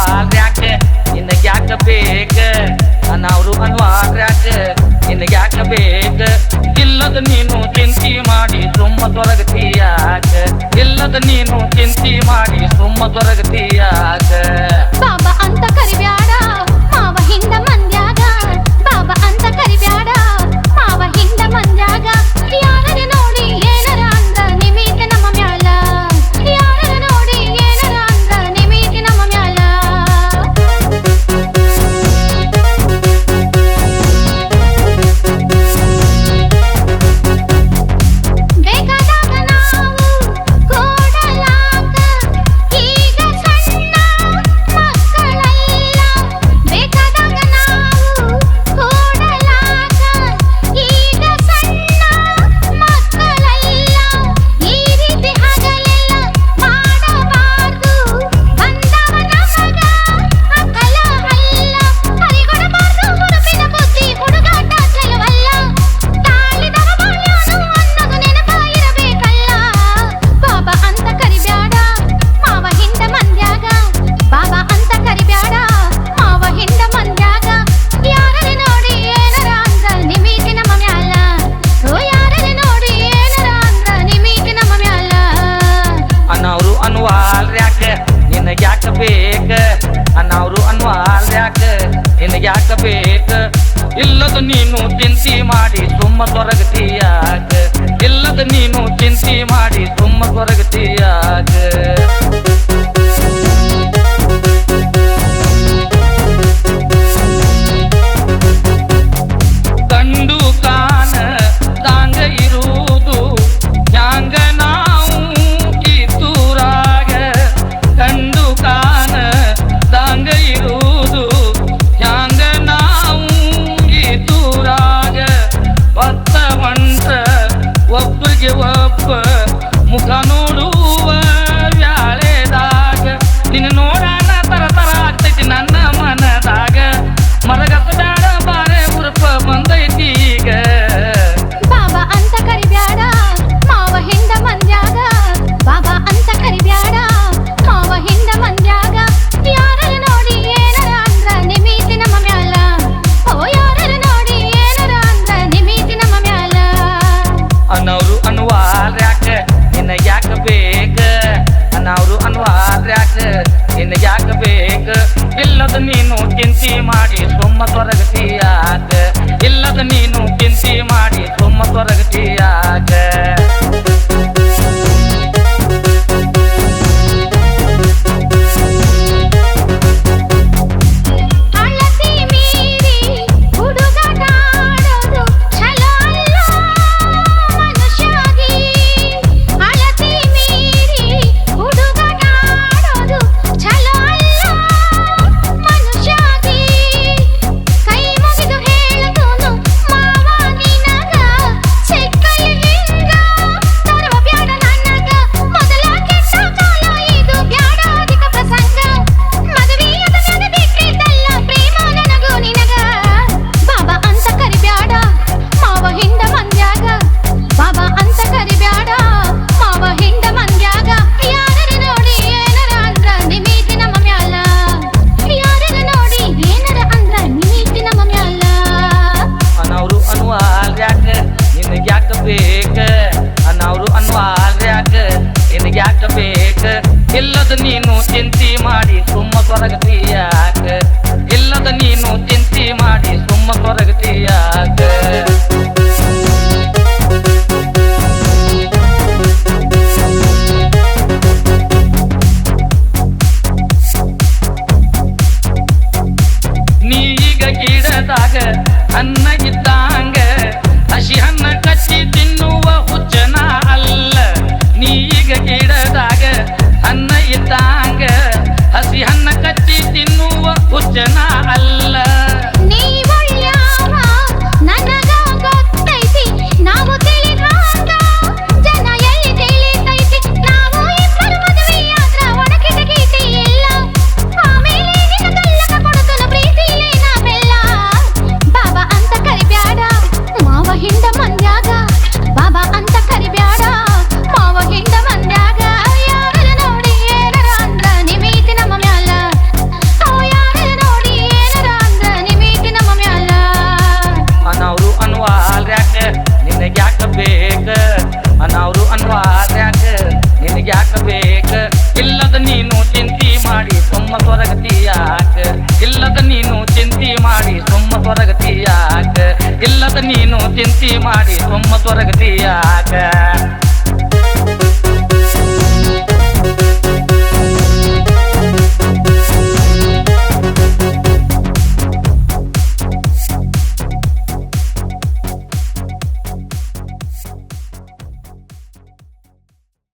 ಅನ್ವಾರ್ಯಾಕ ನಿನಗ್ಯಾಕ ಬೇಕ ಅನಾವ್ರು ಅನ್ವಾರ್ಯಾಕ ನಿನಗ್ಯಾಕ ಬೇಕ ಇಲ್ಲದ ನೀನು ಚಿಂತಿ ಮಾಡಿ ಸುಮ್ಮ ತೊರಗತಿಯಾಕ ಇಲ್ಲದ ನೀನು ಚಿಂತಿ ಮಾಡಿ ಸುಮ್ಮ ತೊರಗತಿಯಾಕ ಬಾಬಾ ಅಂತ ಕರಿಬ್ಯಾಡ ಮಾವ ಹಿಂದ ಮಂದ್ಯಾಗ ಬಾಬಾ ಅಂತ ಕರಿಬ್ಯಾಡ ಮಾವ ಹಿಂದ ಮಂದ್ಯಾಗ ಯಾರರ ನೋಡಿ ಏನರ ಅಂದ್ರ ನಿಮೀತಿ ನಮ್ಮ ಮ್ಯಾಲ ಯಾರರ ನೋಡಿ ಏನರ ಅಂದ್ರ ನಿಮೀತಿ ನಮ್ಮ ಮ್ಯಾಲ ಬೇಕಾದಾಗ ನಾವು ಕೊಡಲಾಕ ಈಗ ಸಣ್ಣ ಮಕ್ಕಳಲ್ಲ ಬೇಕಾದಾಗ ನಾವು ಕೊಡಲಾಕ ಈಗ ಸಣ್ಣ ಮಕ್ಕಳಲ್ಲ ಈ ರೀತಿ ಹಗಲೆಲ್ಲ ಮಾಡಬಾರ್ದು ಬಂದವ ನಮಗ ಅಕಲ ಅಲ್ಲ ಹರಿಗೊಡಬಾರ್ದು ಹುಡುಗಿನ ಬುದ್ಧಿ ಹುಡುಗಾಟ ಚೆಲುವಲ್ಲ ತಾಳಿದವ ಬಾಳ್ಯಾನು ಅನ್ನೋದು ನೆನಪ ಇರಬೇಕಲ್ಲ ಬಾಬಾ ಅಂತ ಕರಿಬ್ಯಾಡ ಮಾವ ಹಿಂದ ಮಂದ್ಯಾಗ ಬಾಬಾ ಅಂತ ಕರಿಬ್ಯಾಡ ಮಾವ ಹಿಂದ ಮಂದ್ಯಾಗ ಯಾರರ ನೋಡಿ ಏನರ ಅಂದ್ರ ನಿಮೀತಿ ನಮ್ಮ ಮ್ಯಾಲ ಓ ಯಾರರ ನೋಡಿ ಏನರ ಅಂದ್ರ ನಿಮೀತಿ ನಮ್ಮ ಮ್ಯಾಲ ಅನಾವ್ರು ಅನ್ವಾರ್ಯಾಕ ನಿನಗ್ಯಾಕ ಬೇಕ ಅನಾವ್ರು ಅನ್ವಾರ್ಯಾಕ ನಿನಗ್ಯಾಕ ಬೇಕ ಇಲ್ಲದ ನೀನು ಚಿಂತಿ ಮಾಡಿ ಸುಮ್ಮ ತೊರಗತಿಯಾಕ ಇಲ್ಲದ ನೀನು ಚಿಂತಿ ಮಾಡಿ ಸುಮ್ಮ ತೊರಗತಿಯಾಕ ಕಂಡು ಕಾನ ತಾಂಗ ಇರುವುದು ಹ್ಯಾಂಗ ನಾವು ಕಿತ್ತೂರಾಗ ಕಂಡು ಕಾನ ತಾಂಗ ಇರುವುದು ಹ್ಯಾಂಗ ನಾವು ಕಿತ್ತೂರಾಗ ಒತ್ತ ಹೊಂಟ ಒಬ್ಬರಿಗೆ ಒಬ್ಬ ಮುಖ ನೋಡುವ ವ್ಯಾಳೆದಾಗ ನಿನ್ನ ನೋಡಾನ ತರ ತರ ಆಗ್ತೈತಿ ನನ್ನ ಮನದಾಗ ಮರಗತ್ತ ಬ್ಯಾಡ ಬಾರೆ ಉರುಪ ಬಂದೈತಿ ಈಗ ಬಾಬಾ ಅಂತ ಕರಿಬ್ಯಾಡ ಮಾವ ಹಿಂದ ಮಂದ್ಯಾಗ ಬಾಬಾ ಅಂತ ಕರಿಬ್ಯಾಡ ಮಾವ ಹಿಂದ ಮಂದ್ಯಾಗ ಯಾರರ ನೋಡಿ ಏನರ ಅಂದ್ರ ನಿಮೀತಿ ನಮ್ಮ ಮ್ಯಾಲ ಓ ಯಾರರ ನೋಡಿ ಏನರ ಅಂದ್ರ ನಿಮೀತಿ ನಮ್ಮ ಮ್ಯಾಲ ಅನವ್ರು ಅನ್ವಾರ್ಯಾಕ ನಿನಗ್ಯಾಕ ಬೇಕ ಅನವ್ರು ಅನ್ವಾರ್ಯಾಕ ನಿನಗ್ಯಾಕ ಬೇಕ ಇಲ್ಲದ ನೀನು ಚಿಂತಿ ಮಾಡಿ ಸುಮ್ಮ ತೊರಗತಿಯಾಕ ಇಲ್ಲದ ನೀನು ಚಿಂತಿ ಮಾಡಿ ಸುಮ್ಮ ತೊರಗತಿಯಾಕ ಅಳತಿ ಮೀರಿ ಹುಡುಗಾಟ ಆಡೋದು ಛಲೋ ಅಲ್ಲ ಮನುಷ್ಯಾಗಿ ಅಳತಿ ಮೀರಿ ಹುಡುಗಾಟ ಆಡೋದು ಛಲೋ ಅಲ್ಲ ಮನುಷ್ಯಾಗಿ ಕೈ ಮುಗಿದು ಹೇಳದೂನು ಮಾವ ನಿನಗ ಸಿಕ್ಕಲಿ ಹಿಂಗ ತರುವ ಬ್ಯಾಡ ನನಗ ಮೊದಲ ಕೆಟ್ಟ ಕಾಲ ಇದು ಬ್ಯಾಡ ಅಧಿಕ ಪ್ರಸಂಗ ಮದುವೆಯಾದ ಮ್ಯಾಗ ಬಿಟ್ಟಿದ್ದಲ್ಲ ಪ್ರೇಮ ನನಗೂ ನಿನಗ ಬಾಬಾ ಅಂತ ಕರಿಬ್ಯಾಡ ಮಾವ ಹಿಂದ ಮಂದ್ಯಾಗ ಬಾಬಾ ಅಂತ ಕರಿಬ್ಯಾಡ ಮಾವ ಹಿಂದ ಮಂದ್ಯಾಗ ಯಾರರ ನೋಡಿ ಏನರ ಅಂದ್ರ ನಿಮೀತಿ ನಮ್ಮ ಮ್ಯಾಲ ಯಾರರ ನೋಡಿ ಏನರ ಅಂದ್ರ ನಿಮೀತಿ ನಮ್ಮ ಮ್ಯಾಲ ಅನವ್ರು ಅನ್ವಾರ್ಯಾಕ ನಿನಗ್ಯಾಕ ಬೇಕ ಅನವ್ರು ಅನ್ವಾರ್ಯಾಕ ನಿನಗ್ಯಾಕ ಬೇಕ ಇಲ್ಲದ ನೀನು ಚಿಂತಿ ಮಾಡಿ ಸುಮ್ಮ ತೊರಗತಿಯಾಕ ಇಲ್ಲದ ನೀನು ಚಿಂತಿ ಮಾಡಿ ಸುಮ್ಮ ತೊರಗತಿಯಾಕ ನೀಗ ಗಿಡದಾಗ ಅನ್ನ ಇದ್ದಂಗ ಹಸಿ ಹಣ್ಣ ಕಚ್ಚಿ ತಿನ್ನುವ ಹುಚ್ಚನ ಅಲ್ಲ ನೀಗ ಗಿಡದಾಗ ಅನ್ನ ಇದ್ದಂಗ ಹಸಿ ಹಣ್ಣ ಕಚ್ಚಿ ತಿನ್ನುವ ಹುಚ್ಚನ ಅಲ್ಲ ನೀವೊಳ್ಳ್ಯಾವ ನನಗ ಗೊತ್ತೈತಿ ನಾವು ತಿಳಿದ್ರಾಗ ಜನ ಎಲ್ಲಿ ತಿಳಿತೈತಿ ನಾವು ಇಬ್ಬರು ಮದುವೆಯಾದ್ರ ಒಡಕಿಟ ಗೀಟಿ ಇಲ್ಲ ಆಮೇಲೆ ನಿನ್ನ ಕಲ್ಲಕ ಕೊಡುತ್ತಲ ಪ್ರೀತಿಲೇ ನಾವೆಲ್ಲ ಬಾಬಾ ಅಂತ ಚಿಂತಿ ಮಾಡಿ ತುಂಬ ತೊರಗತಿಯಾಕ